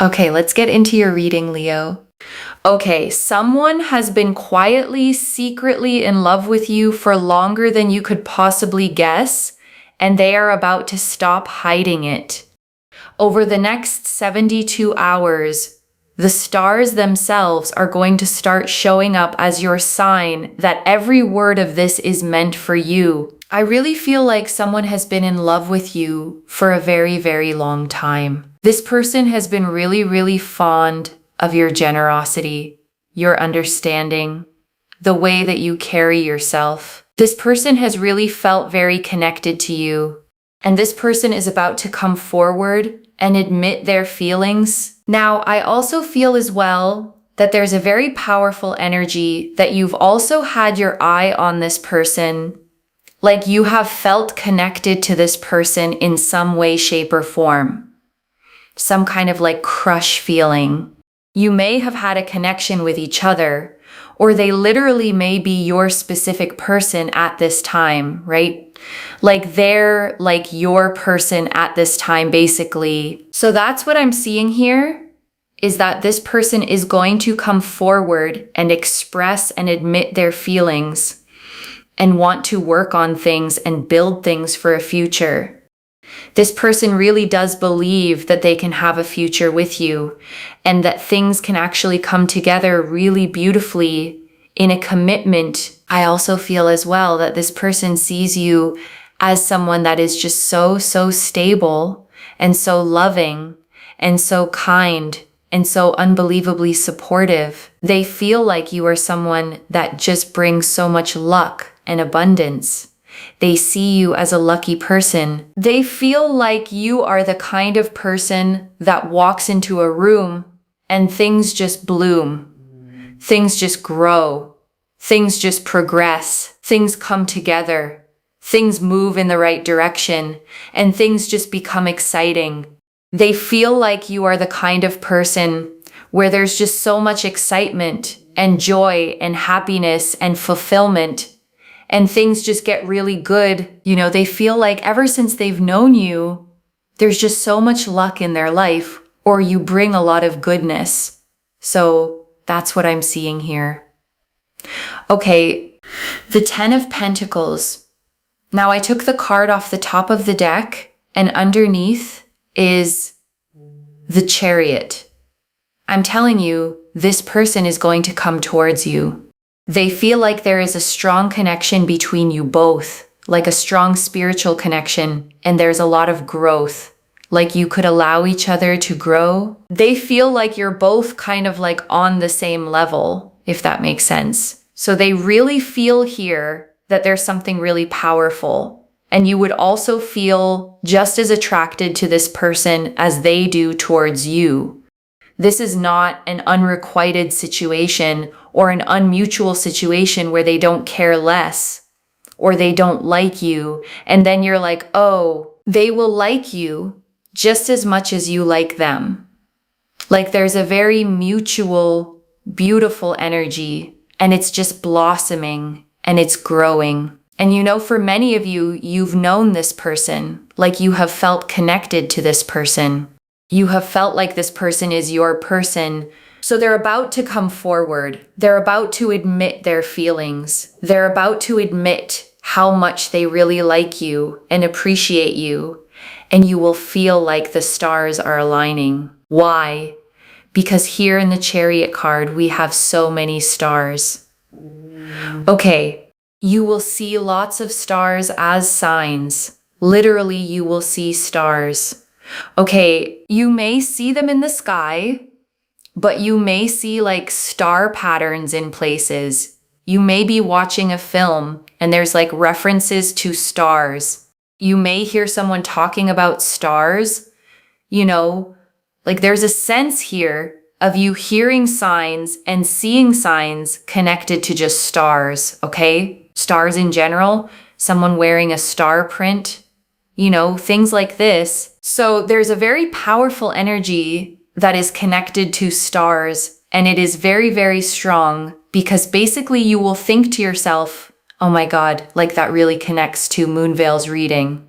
Okay, let's get into your reading, Leo. Okay, someone has been quietly, secretly in love with you for longer than you could possibly guess, and they are about to stop hiding it. Over the next 72 hours, the stars themselves are going to start showing up as your sign that every word of this is meant for you. I really feel like someone has been in love with you for a very, very long time. This person has been really, really fond of your generosity, your understanding, the way that you carry yourself. This person has really felt very connected to you, and this person is about to come forward and admit their feelings. Now, I also feel as well that there's a very powerful energy that you've also had your eye on this person. Like you have felt connected to this person in some way, shape, or form. Some kind of like crush feeling. You may have had a connection with each other, or they literally may be your specific person at this time, right? Like they're like your person at this time, basically. So that's what I'm seeing here, is that this person is going to come forward and express and admit their feelings and want to work on things and build things for a future. This person really does believe that they can have a future with you and that things can actually come together really beautifully in a commitment. I also feel as well that this person sees you as someone that is just so stable and so loving and so kind and so unbelievably supportive. They feel like you are someone that just brings so much luck and abundance. They see you as a lucky person. They feel like you are the kind of person that walks into a room and things just bloom. Things just grow. Things just progress. Things come together. Things move in the right direction, and things just become exciting. They feel like you are the kind of person where there's just so much excitement and joy and happiness and fulfillment. And things just get really good. You know, they feel like ever since they've known you, there's just so much luck in their life, or you bring a lot of goodness. So that's what I'm seeing here. Okay, the 10 of Pentacles. Now I took the card off the top of the deck, and underneath is the Chariot. I'm telling you, this person is going to come towards you. They feel like there is a strong connection between you both, like a strong spiritual connection, and there's a lot of growth, like you could allow each other to grow. They feel like you're both kind of like on the same level, if that makes sense. So they really feel here that there's something really powerful, and you would also feel just as attracted to this person as they do towards you. This is not an unrequited situation or an unmutual situation where they don't care less or they don't like you. And then you're like, oh, they will like you just as much as you like them. Like there's a very mutual, beautiful energy, and it's just blossoming and it's growing. And you know, for many of you, you've known this person, like you have felt connected to this person. You have felt like this person is your person. So they're about to come forward. They're about to admit their feelings. They're about to admit how much they really like you and appreciate you. And you will feel like the stars are aligning. Why? Because here in the Chariot card, we have so many stars. Okay, you will see lots of stars as signs. Literally, you will see stars. Okay, you may see them in the sky, but you may see like star patterns in places. You may be watching a film and there's like references to stars. You may hear someone talking about stars. You know, like there's a sense here of you hearing signs and seeing signs connected to just stars, okay? Stars in general, someone wearing a star print, you know, things like this. So there's a very powerful energy that is connected to stars, and it is very, very strong because basically you will think to yourself, oh my God, like that really connects to Moonveil's reading.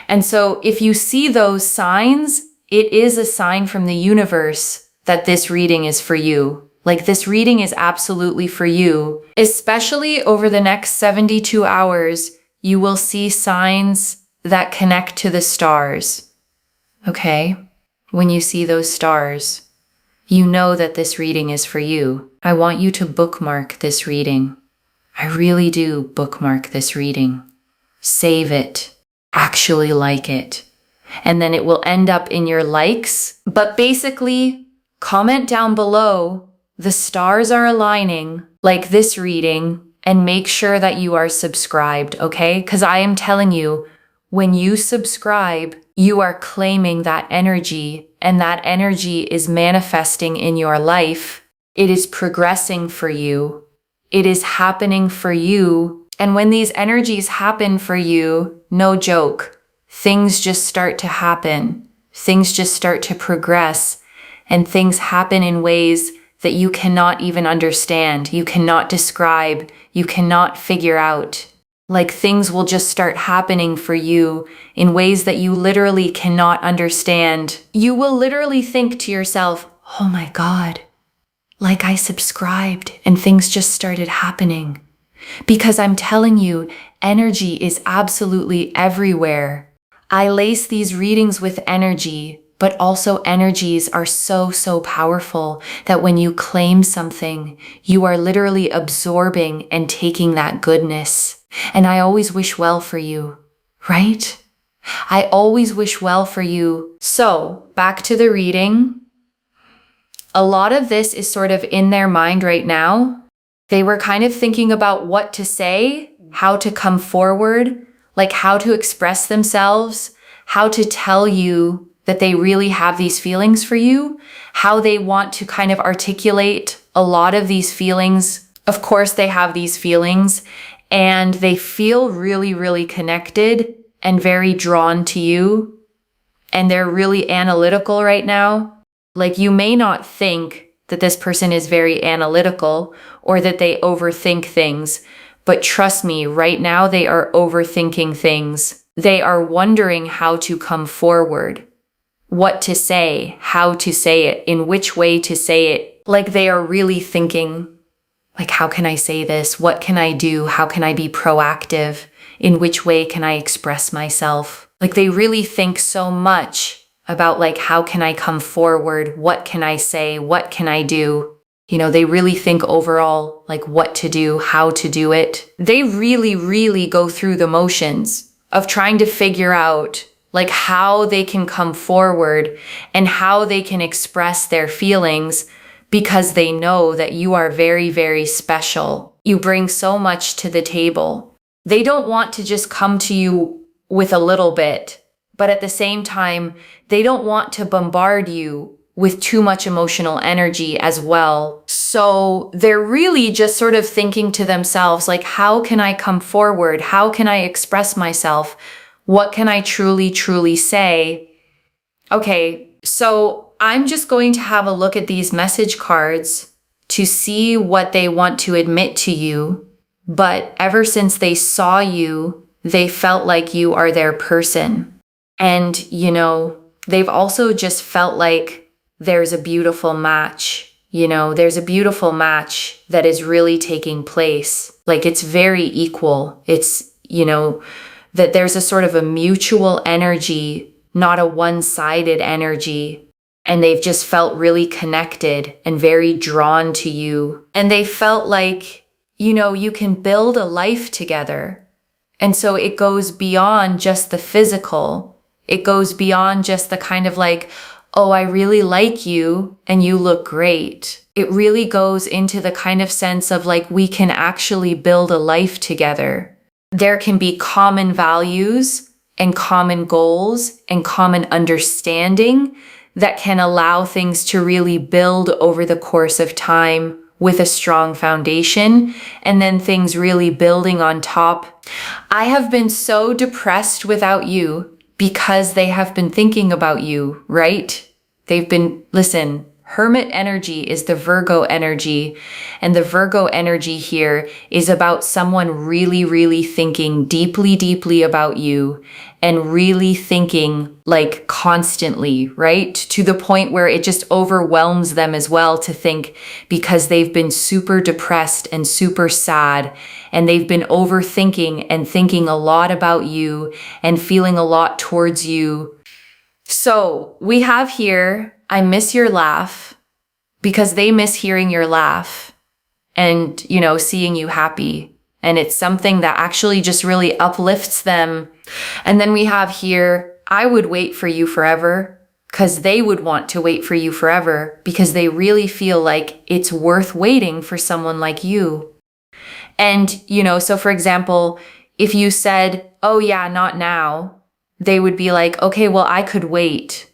And so if you see those signs, it is a sign from the universe that this reading is for you. Like, this reading is absolutely for you. Especially over the next 72 hours, you will see signs that connect to the stars. Okay? When you see those stars, you know that this reading is for you. I want you to bookmark this reading. I really do bookmark this reading. Save it. Actually like it. And then it will end up in your likes. But basically, comment down below, the stars are aligning, like this reading, and make sure that you are subscribed, okay? Because I am telling you, when you subscribe, you are claiming that energy, and that energy is manifesting in your life. It is progressing for you. It is happening for you. And when these energies happen for you, no joke, things just start to happen. Things just start to progress, and things happen in ways that you cannot even understand, you cannot describe, you cannot figure out. Like, things will just start happening for you in ways that you literally cannot understand. You will literally think to yourself, oh my God, like I subscribed and things just started happening. Because I'm telling you, energy is absolutely everywhere. I lace these readings with energy, but also energies are so powerful that when you claim something, you are literally absorbing and taking that goodness. And I always wish well for you, right? I always wish well for you. So, back to the reading. A lot of this is sort of in their mind right now. They were kind of thinking about what to say, how to come forward, like how to express themselves, how to tell you that they really have these feelings for you, how they want to kind of articulate a lot of these feelings. Of course, they have these feelings and they feel really connected and very drawn to you. And they're really analytical right now. Like, you may not think that this person is very analytical or that they overthink things, but trust me, right now they are overthinking things. They are wondering how to come forward, what to say, how to say it, in which way to say it. Like, they are really thinking, like, how can I say this? What can I do? How can I be proactive? In which way can I express myself? Like, they really think so much about, like, how can I come forward? What can I say? What can I do? You know, they really think overall, like, what to do, how to do it. They really go through the motions of trying to figure out, like, how they can come forward and how they can express their feelings, because they know that you are very special. You bring so much to the table. They don't want to just come to you with a little bit, but at the same time, they don't want to bombard you with too much emotional energy as well. So they're really just sort of thinking to themselves, like, how can I come forward? How can I express myself? What can I truly say? Okay, so I'm just going to have a look at these message cards to see what they want to admit to you. But ever since they saw you, they felt like you are their person. And, you know, they've also just felt like there's a beautiful match. You know, there's a beautiful match that is really taking place. Like, it's very equal. It's, you know, that there's a sort of a mutual energy, not a one-sided energy. And they've just felt really connected and very drawn to you. And they felt like, you know, you can build a life together. And so it goes beyond just the physical. It goes beyond just the kind of like, oh, I really like you and you look great. It really goes into the kind of sense of like, we can actually build a life together. There can be common values and common goals and common understanding that can allow things to really build over the course of time with a strong foundation, and then things really building on top. I have been so depressed without you because they have been thinking about you, right? They've been, listen, Hermit energy is the Virgo energy, and the Virgo energy here is about someone really, really thinking deeply, deeply about you and really thinking like constantly, right? To the point where it just overwhelms them as well to think, because they've been super depressed and super sad, and they've been overthinking and thinking a lot about you and feeling a lot towards you. So we have here, I miss your laugh, because they miss hearing your laugh and, seeing you happy. And it's something that actually just really uplifts them. And then we have here, I would wait for you forever, because they would want to wait for you forever because they really feel like it's worth waiting for someone like you. And, so for example, if you said, oh yeah, not now, they would be like, okay, well, I could wait.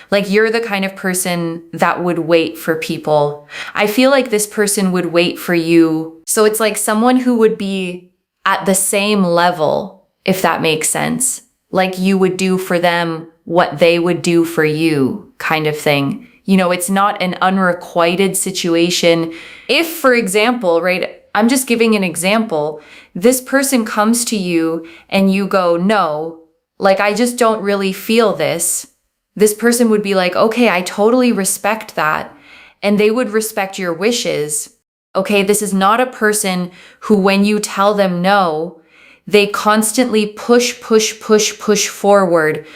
Like you're the kind of person that would wait for people. I feel like this person would wait for you. So it's like someone who would be at the same level, if that makes sense. Like you would do for them what they would do for you, kind of thing. It's not an unrequited situation. If, for example, right, I'm just giving an example, this person comes to you and you go, no, like I just don't really feel this. This person would be like, okay, I totally respect that. And they would respect your wishes. Okay, this is not a person who, when you tell them no, they constantly push forward.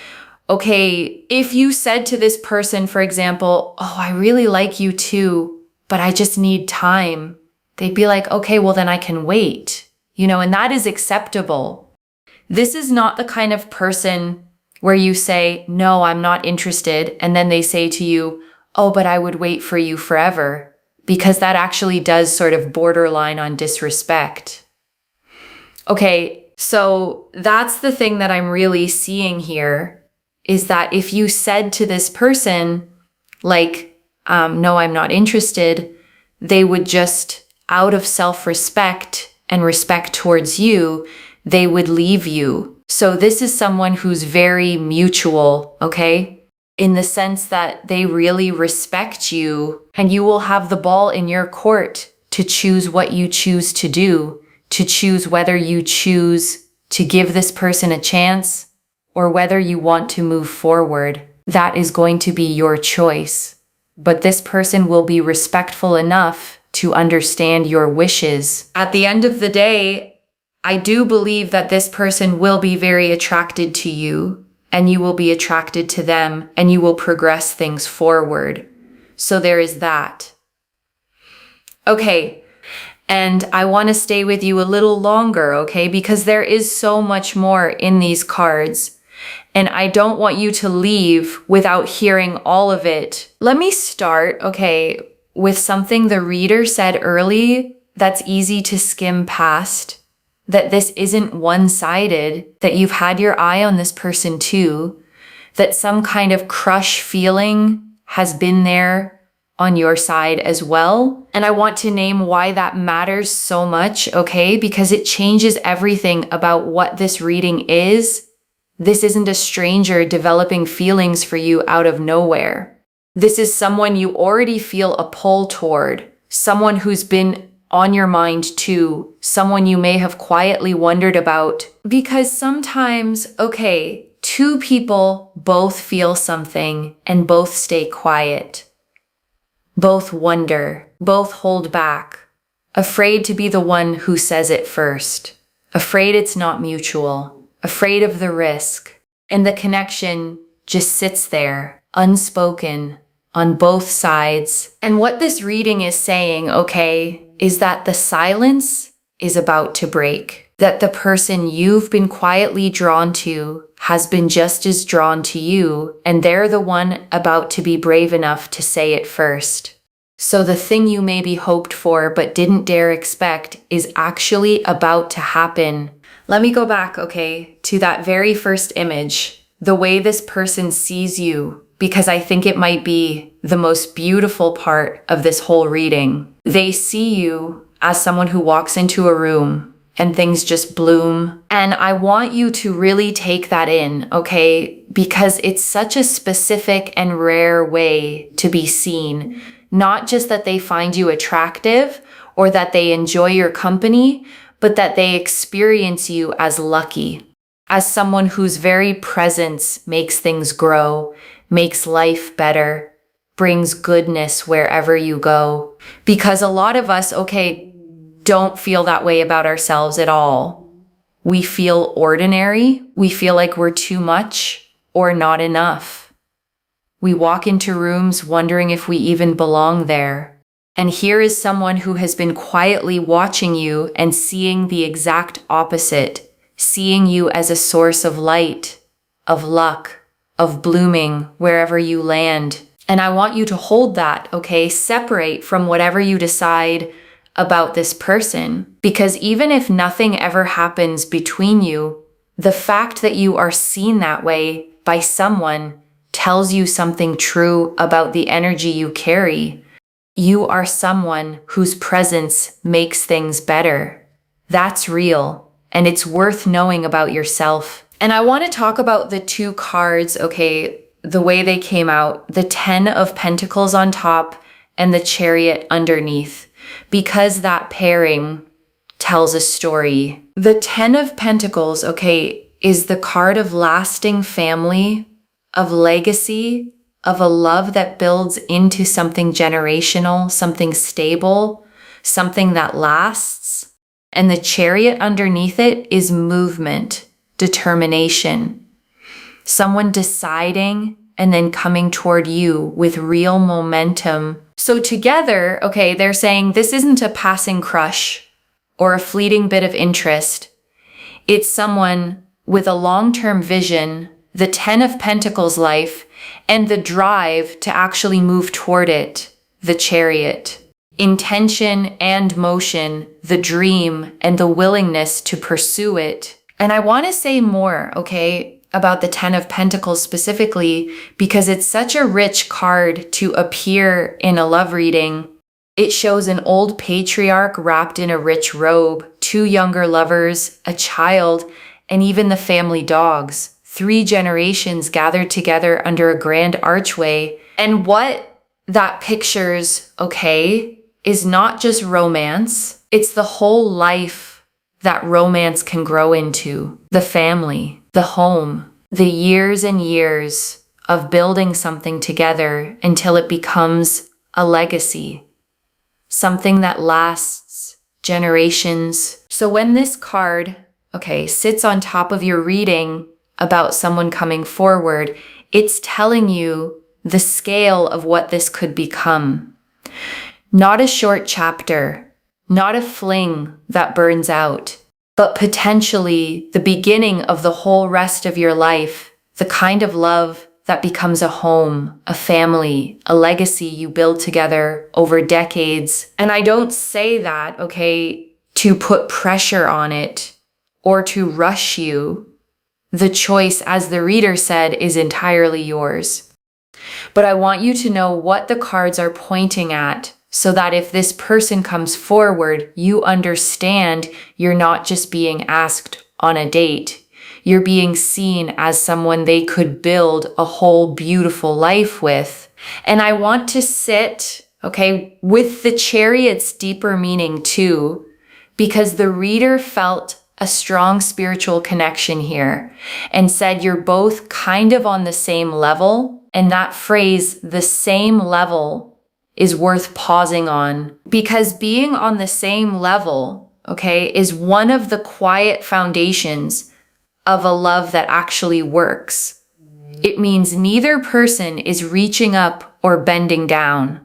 Okay, if you said to this person, for example, oh, I really like you too, but I just need time. They'd be like, okay, well then I can wait, and that is acceptable. This is not the kind of person where you say, no, I'm not interested. And then they say to you, oh, but I would wait for you forever, because that actually does sort of borderline on disrespect. Okay, so that's the thing that I'm really seeing here, is that if you said to this person, like, no, I'm not interested, they would just, out of self-respect and respect towards you, they would leave you. So this is someone who's very mutual, okay? In the sense that they really respect you, and you will have the ball in your court to choose what you choose to do, to choose whether you choose to give this person a chance or whether you want to move forward. That is going to be your choice. But this person will be respectful enough to understand your wishes. At the end of the day, I do believe that this person will be very attracted to you, and you will be attracted to them, and you will progress things forward. So there is that. Okay, and I want to stay with you a little longer, okay? Because there is so much more in these cards, and I don't want you to leave without hearing all of it. Let me start, okay, with something the reader said early that's easy to skim past. That this isn't one-sided, that you've had your eye on this person too, that some kind of crush feeling has been there on your side as well. And I want to name why that matters so much, okay? Because it changes everything about what this reading is. This isn't a stranger developing feelings for you out of nowhere. This is someone you already feel a pull toward, someone who's been on your mind too, someone you may have quietly wondered about. Because sometimes, okay, two people both feel something and both stay quiet. Both wonder, both hold back, afraid to be the one who says it first, afraid it's not mutual, afraid of the risk, and the connection just sits there, unspoken, on both sides. And what this reading is saying, okay, is that the silence is about to break. That the person you've been quietly drawn to has been just as drawn to you, and they're the one about to be brave enough to say it first. So the thing you maybe hoped for but didn't dare expect is actually about to happen. Let me go back, okay, to that very first image, the way this person sees you, because I think it might be the most beautiful part of this whole reading. They see you as someone who walks into a room and things just bloom. And I want you to really take that in, okay? Because it's such a specific and rare way to be seen. Not just that they find you attractive or that they enjoy your company, but that they experience you as lucky, as someone whose very presence makes things grow, makes life better, brings goodness wherever you go. Because a lot of us, okay, don't feel that way about ourselves at all. We feel ordinary. We feel like we're too much or not enough. We walk into rooms wondering if we even belong there. And here is someone who has been quietly watching you and seeing the exact opposite, seeing you as a source of light, of luck, of blooming wherever you land. And I want you to hold that, okay? Separate from whatever you decide about this person. Because even if nothing ever happens between you, the fact that you are seen that way by someone tells you something true about the energy you carry. You are someone whose presence makes things better. That's real, and it's worth knowing about yourself. And I want to talk about the two cards, okay, the way they came out, the 10 of Pentacles on top and the Chariot underneath, because that pairing tells a story. The 10 of Pentacles, okay, is the card of lasting family, of legacy, of a love that builds into something generational, something stable, something that lasts. And the Chariot underneath it is movement, determination, someone deciding and then coming toward you with real momentum. So together, okay, they're saying this isn't a passing crush or a fleeting bit of interest. It's someone with a long-term vision, the 10 of Pentacles life, and the drive to actually move toward it, the Chariot. Intention and motion, the dream, and the willingness to pursue it. And I want to say more, okay, about the 10 of Pentacles specifically, because it's such a rich card to appear in a love reading. It shows an old patriarch wrapped in a rich robe, two younger lovers, a child, and even the family dogs. 3 generations gathered together under a grand archway. And what that pictures, okay, is not just romance. It's the whole life that romance can grow into. The family, the home, the years and years of building something together until it becomes a legacy, something that lasts generations. So when this card, okay, sits on top of your reading about someone coming forward, it's telling you the scale of what this could become. Not a short chapter, not a fling that burns out, but potentially the beginning of the whole rest of your life, the kind of love that becomes a home, a family, a legacy you build together over decades. And I don't say that, okay, to put pressure on it or to rush you. The choice, as the reader said, is entirely yours. But I want you to know what the cards are pointing at so that if this person comes forward, you understand you're not just being asked on a date. You're being seen as someone they could build a whole beautiful life with. And I want to sit, okay, with the Chariot's deeper meaning too, because the reader felt a strong spiritual connection here and said you're both kind of on the same level. And that phrase, the same level, is worth pausing on, because being on the same level, okay, is one of the quiet foundations of a love that actually works. It means neither person is reaching up or bending down.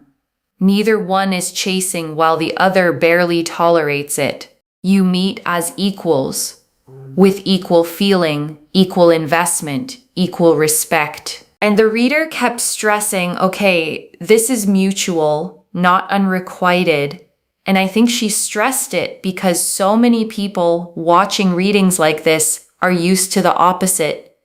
Neither one is chasing while the other barely tolerates it. You meet as equals, with equal feeling, equal investment, equal respect. And the reader kept stressing, okay, this is mutual, not unrequited. And I think she stressed it because so many people watching readings like this are used to the opposite,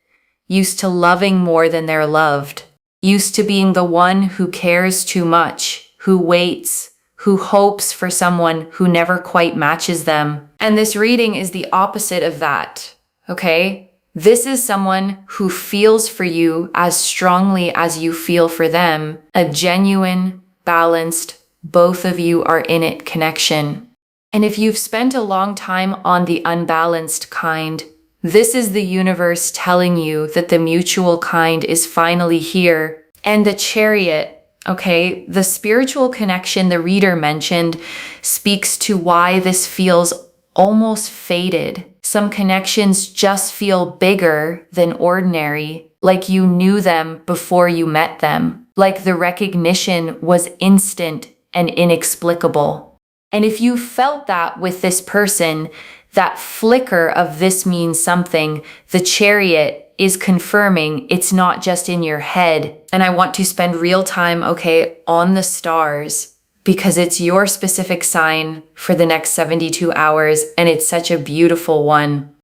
used to loving more than they're loved, used to being the one who cares too much, who waits, who hopes for someone who never quite matches them. And this reading is the opposite of that, okay? This is someone who feels for you as strongly as you feel for them, a genuine, balanced, both of you are in it connection. And if you've spent a long time on the unbalanced kind, this is the universe telling you that the mutual kind is finally here. And the Chariot, okay, the spiritual connection the reader mentioned speaks to why this feels almost fated. Some connections just feel bigger than ordinary, like you knew them before you met them, like the recognition was instant and inexplicable. And if you felt that with this person, that flicker of this means something, the Chariot is confirming it's not just in your head. And I want to spend real time, okay, on the stars because it's your specific sign for the next 72 hours and it's such a beautiful one.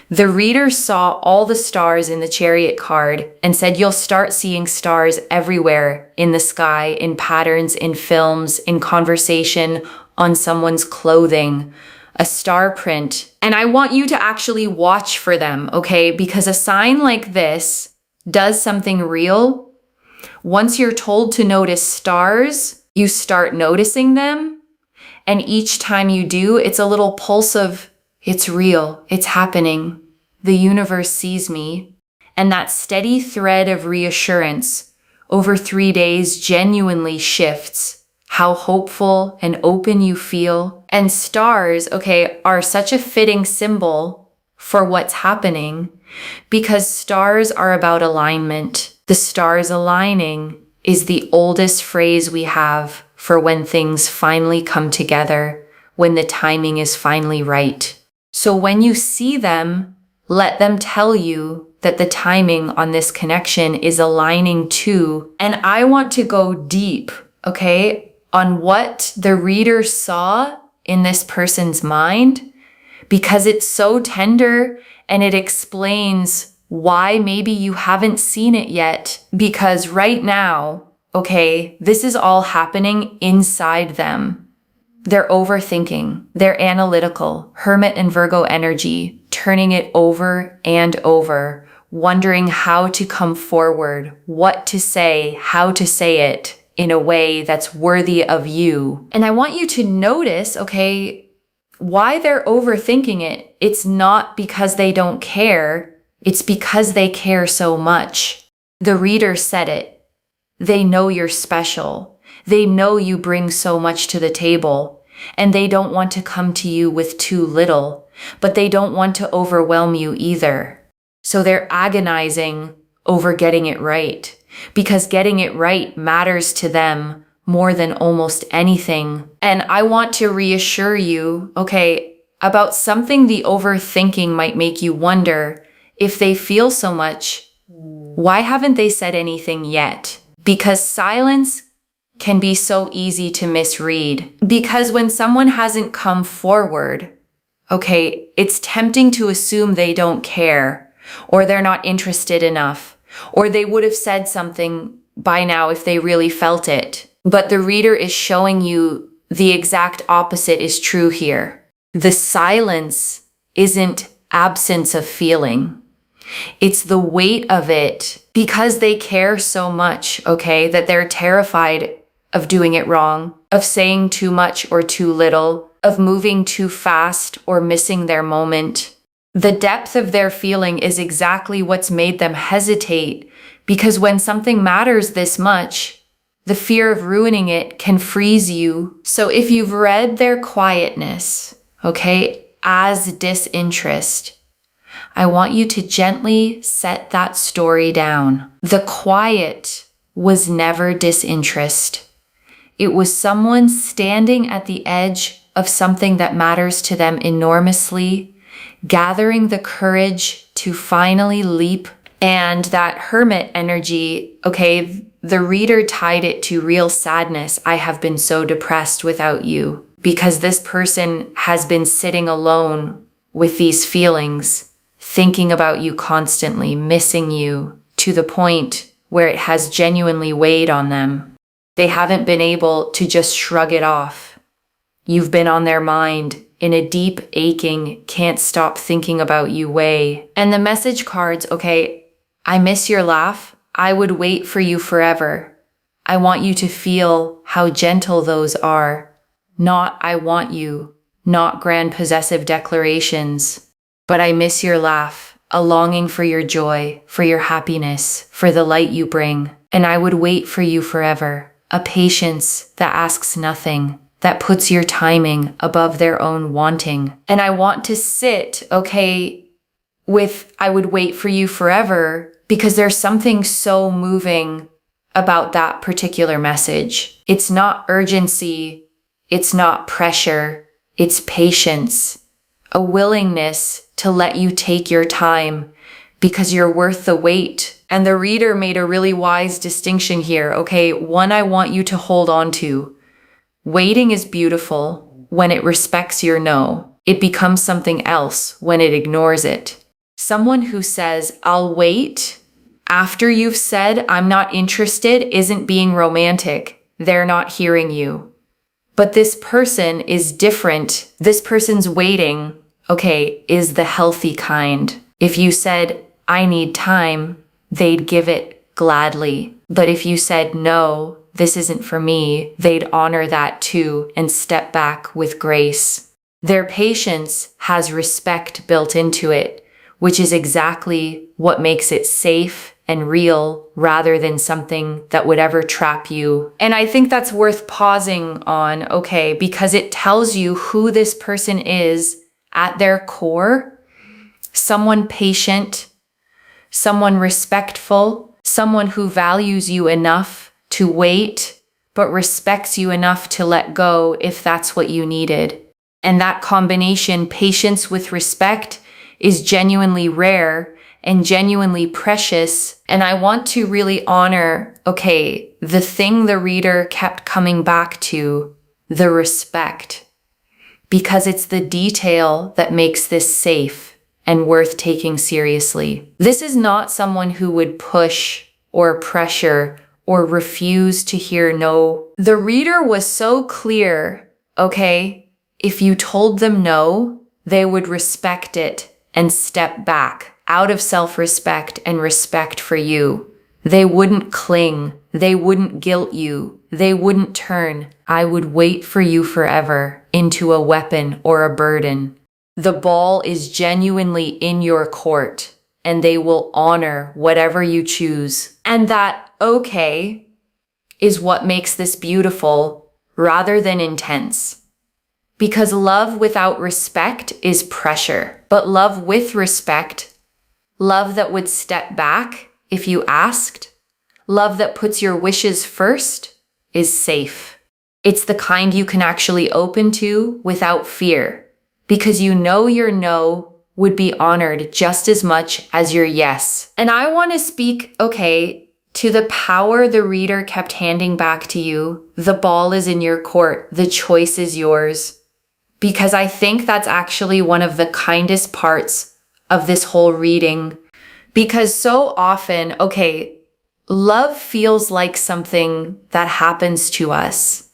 The reader saw all the stars in the Chariot card and said you'll start seeing stars everywhere in the sky, in patterns, in films, in conversation, on someone's clothing, a star print. And I want you to actually watch for them, okay? Because a sign like this does something real. Once you're told to notice stars, you start noticing them. And each time you do, it's a little pulse of, it's real, it's happening. The universe sees me. And that steady thread of reassurance over 3 days genuinely shifts how hopeful and open you feel. And stars, okay, are such a fitting symbol for what's happening because stars are about alignment. The stars aligning is the oldest phrase we have for when things finally come together, when the timing is finally right. So when you see them, let them tell you that the timing on this connection is aligning too. And I want to go deep, okay, on what the reader saw in this person's mind, because it's so tender and it explains why maybe you haven't seen it yet. Because right now, okay, this is all happening inside them. They're overthinking, they're analytical, Hermit and Virgo energy, turning it over and over, wondering how to come forward, what to say, how to say it in a way that's worthy of you. And I want you to notice, okay, why they're overthinking it. It's not because they don't care. It's because they care so much. The reader said it. They know you're special. They know you bring so much to the table, and they don't want to come to you with too little, but they don't want to overwhelm you either. So they're agonizing over getting it right, because getting it right matters to them more than almost anything. And I want to reassure you, okay, about something the overthinking might make you wonder if they feel so much, why haven't they said anything yet? Because silence can be so easy to misread. Because when someone hasn't come forward, okay, it's tempting to assume they don't care, or they're not interested enough, or they would have said something by now if they really felt it. But the reader is showing you the exact opposite is true here. The silence isn't absence of feeling. It's the weight of it, because they care so much, okay, that they're terrified of doing it wrong, of saying too much or too little, of moving too fast or missing their moment. The depth of their feeling is exactly what's made them hesitate, because when something matters this much, the fear of ruining it can freeze you. So if you've read their quietness, okay, as disinterest, I want you to gently set that story down. The quiet was never disinterest. It was someone standing at the edge of something that matters to them enormously, gathering the courage to finally leap. And that Hermit energy, okay, the reader tied it to real sadness. I have been so depressed without you, because this person has been sitting alone with these feelings, thinking about you constantly, missing you, to the point where it has genuinely weighed on them. They haven't been able to just shrug it off. You've been on their mind in a deep, aching, can't stop thinking about you way. And the message cards, okay, I miss your laugh. I would wait for you forever. I want you to feel how gentle those are. Not I want you, not grand possessive declarations, but I miss your laugh, a longing for your joy, for your happiness, for the light you bring. And I would wait for you forever. A patience that asks nothing, that puts your timing above their own wanting. And I want to sit, okay, with I would wait for you forever, because there's something so moving about that particular message. It's not urgency, it's not pressure, it's patience, a willingness to let you take your time because you're worth the wait. And the reader made a really wise distinction here. Okay, one I want you to hold on to. Waiting is beautiful when it respects your no. It becomes something else when it ignores it. Someone who says, I'll wait, after you've said, I'm not interested, isn't being romantic. They're not hearing you. But this person is different. This person's waiting, okay, is the healthy kind. If you said, I need time, they'd give it gladly. But if you said, no, this isn't for me, they'd honor that too and step back with grace. Their patience has respect built into it, which is exactly what makes it safe and real rather than something that would ever trap you. And I think that's worth pausing on, okay, because it tells you who this person is at their core. Someone patient, someone respectful, someone who values you enough to wait, but respects you enough to let go if that's what you needed. And that combination, patience with respect, is genuinely rare and genuinely precious. And I want to really honor, okay, the thing the reader kept coming back to, the respect, because it's the detail that makes this safe and worth taking seriously. This is not someone who would push or pressure or refuse to hear no. The reader was so clear, okay, if you told them no, they would respect it and step back out of self-respect and respect for you. They wouldn't cling. They wouldn't guilt you. They wouldn't turn I would wait for you forever into a weapon or a burden. The ball is genuinely in your court, and they will honor whatever you choose. And that okay is what makes this beautiful rather than intense. Because love without respect is pressure, but love with respect, love that would step back if you asked, love that puts your wishes first, is safe. It's the kind you can actually open to without fear, because you know your no would be honored just as much as your yes. And I want to speak, okay, to the power the reader kept handing back to you. The ball is in your court. The choice is yours. Because I think that's actually one of the kindest parts of this whole reading. Because so often, okay, love feels like something that happens to us.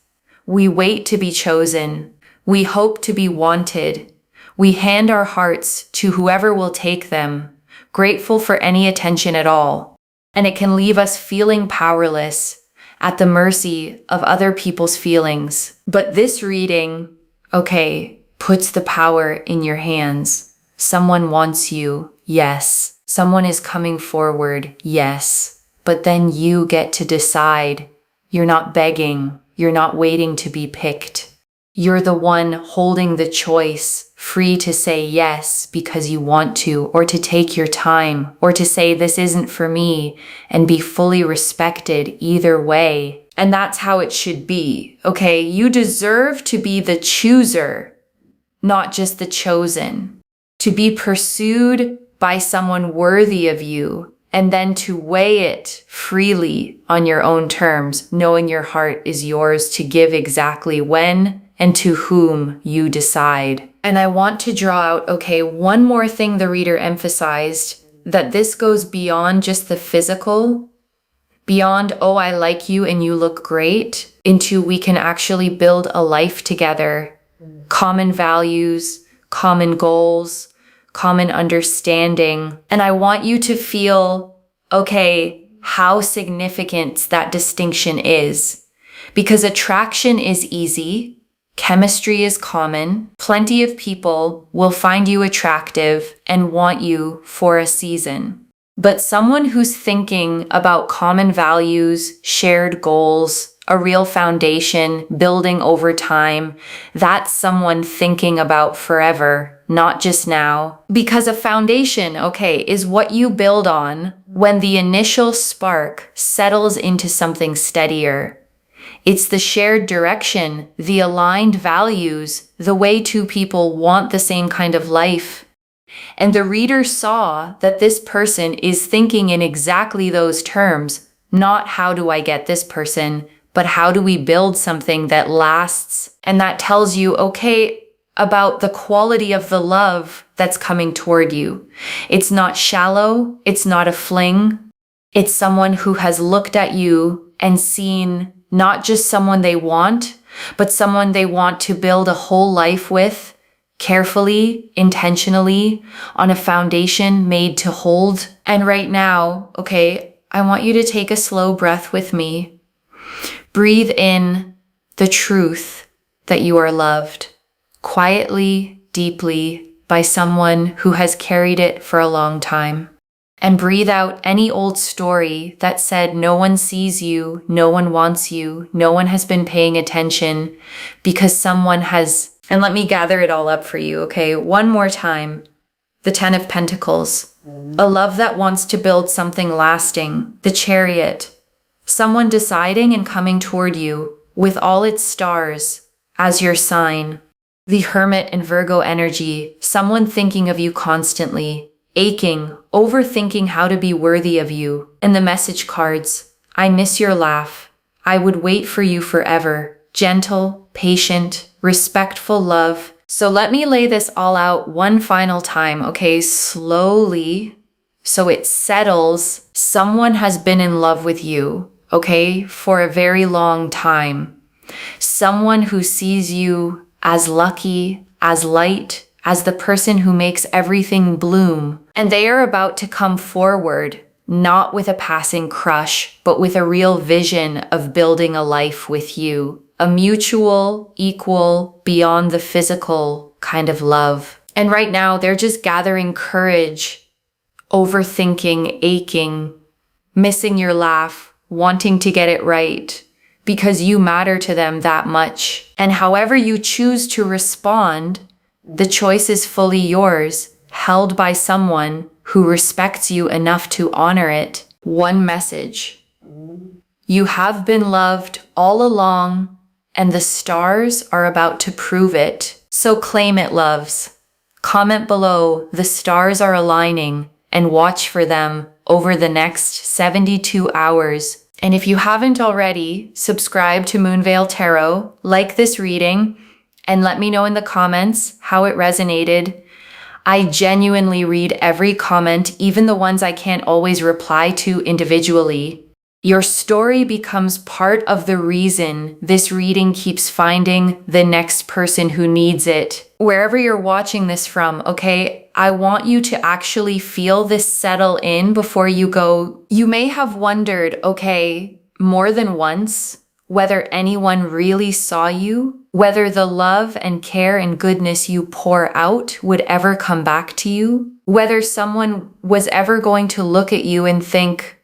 We wait to be chosen. We hope to be wanted. We hand our hearts to whoever will take them, grateful for any attention at all. And it can leave us feeling powerless, at the mercy of other people's feelings. But this reading, okay, puts the power in your hands. Someone wants you, yes. Someone is coming forward, yes. But then you get to decide. You're not begging. You're not waiting to be picked. You're the one holding the choice, free to say yes because you want to, or to take your time, or to say this isn't for me, and be fully respected either way. And that's how it should be, okay? You deserve to be the chooser, not just the chosen. To be pursued by someone worthy of you, and then to weigh it freely on your own terms, knowing your heart is yours to give exactly when and to whom you decide. And I want to draw out, okay, one more thing the reader emphasized, that this goes beyond just the physical, Beyond, oh, I like you and you look great, into we can actually build a life together. Common values, common goals, common understanding. And I want you to feel, okay, how significant that distinction is. Because attraction is easy. Chemistry is common. Plenty of people will find you attractive and want you for a season. But someone who's thinking about common values, shared goals, a real foundation, building over time, that's someone thinking about forever, not just now. Because a foundation, okay, is what you build on when the initial spark settles into something steadier. It's the shared direction, the aligned values, the way two people want the same kind of life. And the reader saw that this person is thinking in exactly those terms, not how do I get this person, but how do we build something that lasts? And that tells you, okay, about the quality of the love that's coming toward you. It's not shallow, it's not a fling. It's someone who has looked at you and seen not just someone they want, but someone they want to build a whole life with, carefully, intentionally, on a foundation made to hold. And right now, okay, I want you to take a slow breath with me. Breathe in the truth that you are loved, quietly, deeply, by someone who has carried it for a long time. And breathe out any old story that said no one sees you, no one wants you, no one has been paying attention because someone has. And let me gather it all up for you, okay? One more time. The 10 of Pentacles. A love that wants to build something lasting. The Chariot. Someone deciding and coming toward you with all its stars as your sign. The Hermit and Virgo energy. Someone thinking of you constantly. Aching, overthinking how to be worthy of you. And the message cards. I miss your laugh. I would wait for you forever. Gentle, patient, respectful love. So let me lay this all out one final time, okay? Slowly, so it settles. Someone has been in love with you, okay? For a very long time. Someone who sees you as lucky, as light, as the person who makes everything bloom. And they are about to come forward, not with a passing crush, but with a real vision of building a life with you. A mutual, equal, beyond the physical kind of love. And right now, they're just gathering courage, overthinking, aching, missing your laugh, wanting to get it right, because you matter to them that much. And however you choose to respond, the choice is fully yours, held by someone who respects you enough to honor it. One message. You have been loved all along, and the stars are about to prove it. So claim it, loves. Comment below, the stars are aligning, and watch for them over the next 72 hours. And if you haven't already, subscribe to Moonveil Tarot, like this reading, and let me know in the comments how it resonated. I genuinely read every comment, even the ones I can't always reply to individually. Your story becomes part of the reason this reading keeps finding the next person who needs it. Wherever you're watching this from, okay, I want you to actually feel this settle in before you go. You may have wondered, okay, more than once, whether anyone really saw you, whether the love and care and goodness you pour out would ever come back to you, whether someone was ever going to look at you and think,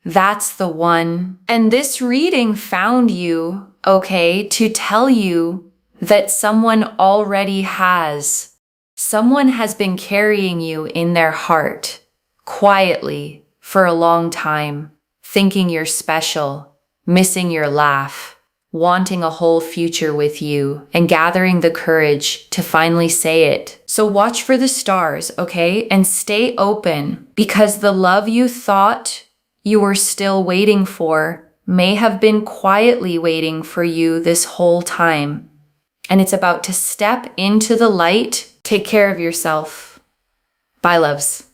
that's the one. And this reading found you, okay, to tell you that someone already has. Someone has been carrying you in their heart, quietly, for a long time, thinking you're special, missing your laugh, wanting a whole future with you, and gathering the courage to finally say it. So watch for the stars, okay? And stay open, because the love you thought you were still waiting for may have been quietly waiting for you this whole time. And it's about to step into the light. Take care of yourself. Bye, loves.